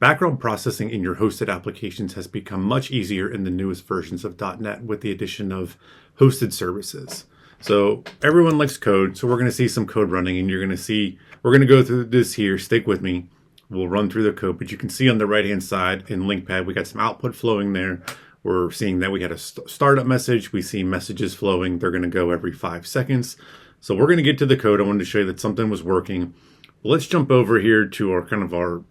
Background processing in your hosted applications has become much easier in the newest versions of .NET with the addition of hosted services. So everyone likes code, so we're going to see some code running, and you're going to see, we're going to go through this here. Stick with me. We'll run through the code, but you can see on the right-hand side in LINQPad, we got some output flowing there. We're seeing that we had a startup message. We see messages flowing. They're going to go every 5 seconds. So we're going to get to the code. I wanted to show you that something was working. Let's jump over here to our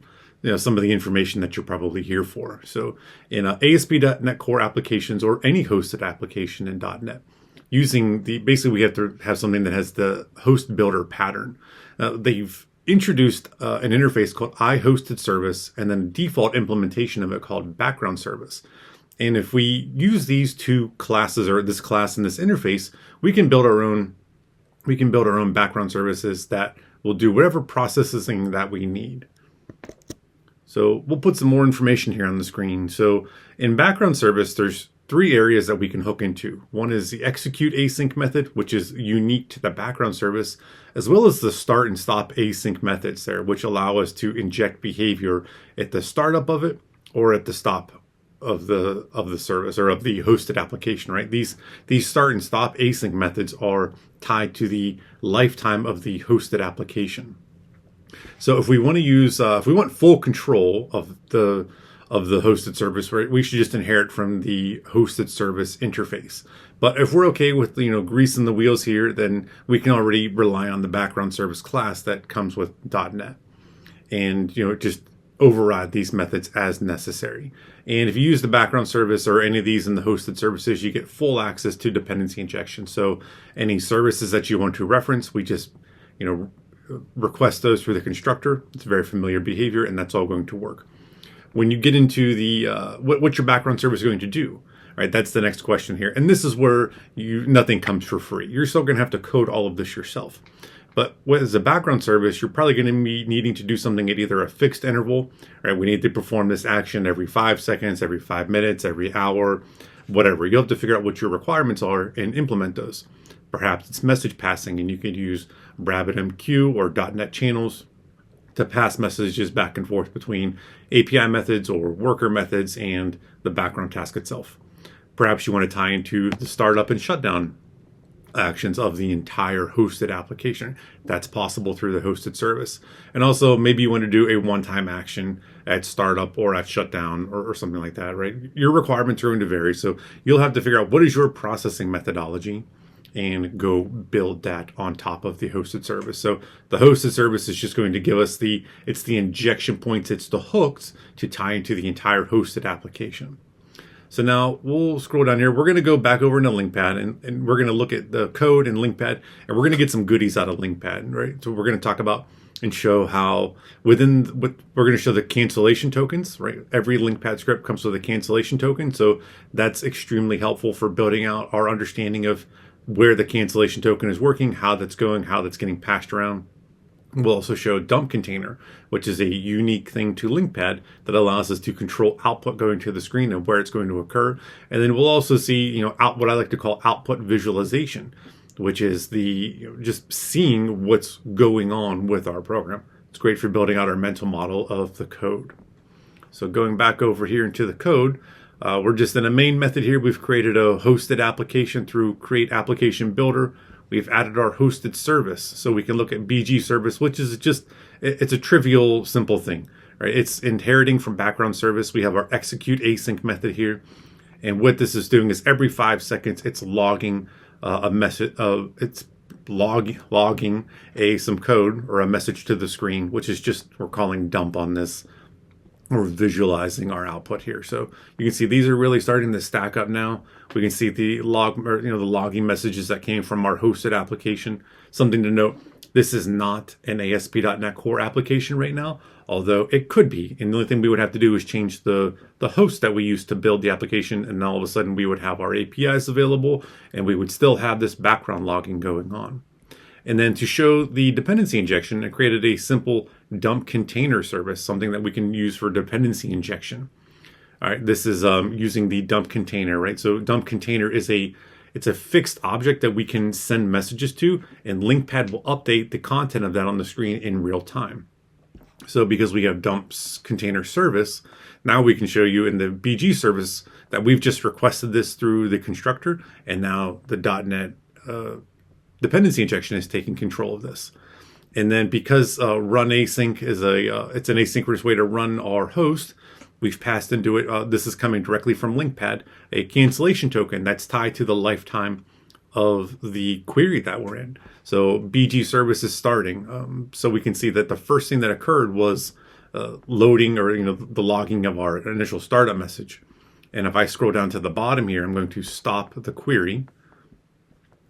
some of the information that you're probably here for. So in ASP.NET Core applications or any hosted application in .NET, basically we have to have something that has the host builder pattern. They've introduced an interface called IHostedService and then a default implementation of it called BackgroundService. And if we use these two classes, or this class and this interface, we can build our own background services that will do whatever processing that we need. So we'll put some more information here on the screen. So in background service, there's 3 areas that we can hook into. One is the ExecuteAsync method, which is unique to the background service, as well as the start and stop async methods there, which allow us to inject behavior at the startup of it or at the stop of the service or of the hosted application, right? These start and stop async methods are tied to the lifetime of the hosted application. So if we want to use, if we want full control of the hosted service, right, we should just inherit from the hosted service interface. But if we're okay with, greasing the wheels here, then we can already rely on the background service class that comes with .NET, and just override these methods as necessary. And if you use the background service or any of these in the hosted services, you get full access to dependency injection. So any services that you want to reference, we just, request those through the constructor. It's very familiar behavior, and that's all going to work. When you get into the what your background service is going to do, right? That's the next question here, and this is where nothing comes for free. You're still going to have to code all of this yourself. But as a background service, you're probably going to be needing to do something at either a fixed interval, right? We need to perform this action every 5 seconds, every 5 minutes, every hour, whatever. You'll have to figure out what your requirements are and implement those. Perhaps it's message passing, and you could use RabbitMQ or .NET channels to pass messages back and forth between API methods or worker methods and the background task itself. Perhaps you want to tie into the startup and shutdown actions of the entire hosted application. That's possible through the hosted service. And also maybe you want to do a one-time action at startup or at shutdown or something like that, right? Your requirements are going to vary. So you'll have to figure out what is your processing methodology and go build that on top of the hosted service. So the hosted service is just going to give us the injection points, it's the hooks to tie into the entire hosted application. So now we'll scroll down here. We're going to go back over into LINQPad, and we're going to look at the code in LINQPad, and we're going to get some goodies out of LINQPad, right? So we're going to talk about and show how we're going to show the cancellation tokens, right? Every LINQPad script comes with a cancellation token. So that's extremely helpful for building out our understanding of where the cancellation token is working, how that's going, how that's getting passed around. We'll also show dump container, which is a unique thing to LINQPad that allows us to control output going to the screen and where it's going to occur. And then we'll also see, what I like to call output visualization, which is just seeing what's going on with our program. It's great for building out our mental model of the code. So going back over here into the code, we're just in a main method here. We've created a hosted application through create application builder. We've added our hosted service, so we can look at BG service, which is it's a trivial, simple thing, right? It's inheriting from background service. We have our ExecuteAsync method here, and what this is doing is every 5 seconds, it's logging a message. It's logging some code or a message to the screen, which is just we're calling dump on this. We're visualizing our output here. So you can see these are really starting to stack up now. We can see the the logging messages that came from our hosted application. Something to note, this is not an ASP.NET Core application right now, although it could be. And the only thing we would have to do is change the host that we use to build the application, and all of a sudden we would have our APIs available, and we would still have this background logging going on. And then to show the dependency injection, I created a simple dump container service, something that we can use for dependency injection. All right, this is using the dump container, right? So dump container is it's a fixed object that we can send messages to, and LINQPad will update the content of that on the screen in real time. So because we have dumps container service, now we can show you in the BG service that we've just requested this through the constructor, and now the .NET dependency injection is taking control of this. And then because run async is it's an asynchronous way to run our host, we've passed into it. This is coming directly from LINQPad, a cancellation token that's tied to the lifetime of the query that we're in. So BG service is starting. So we can see that the first thing that occurred was loading, or the logging of our initial startup message. And if I scroll down to the bottom here, I'm going to stop the query.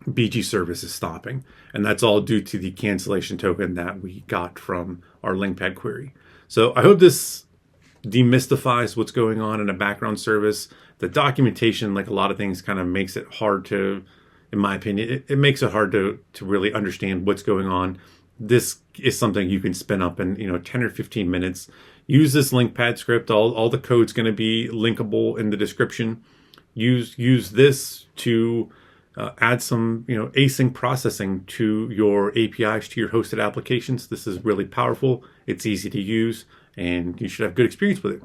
BG service is stopping, and that's all due to the cancellation token that we got from our LINQPad query. So I hope this demystifies what's going on in a background service. The documentation, like a lot of things, kind of makes it hard to, in my opinion, it makes it hard to really understand what's going on. This is something you can spin up in 10 or 15 minutes. Use this LINQPad script. All the code's going to be linkable in the description. Use this to add some async processing to your APIs, to your hosted applications. This is really powerful. It's easy to use, and you should have good experience with it.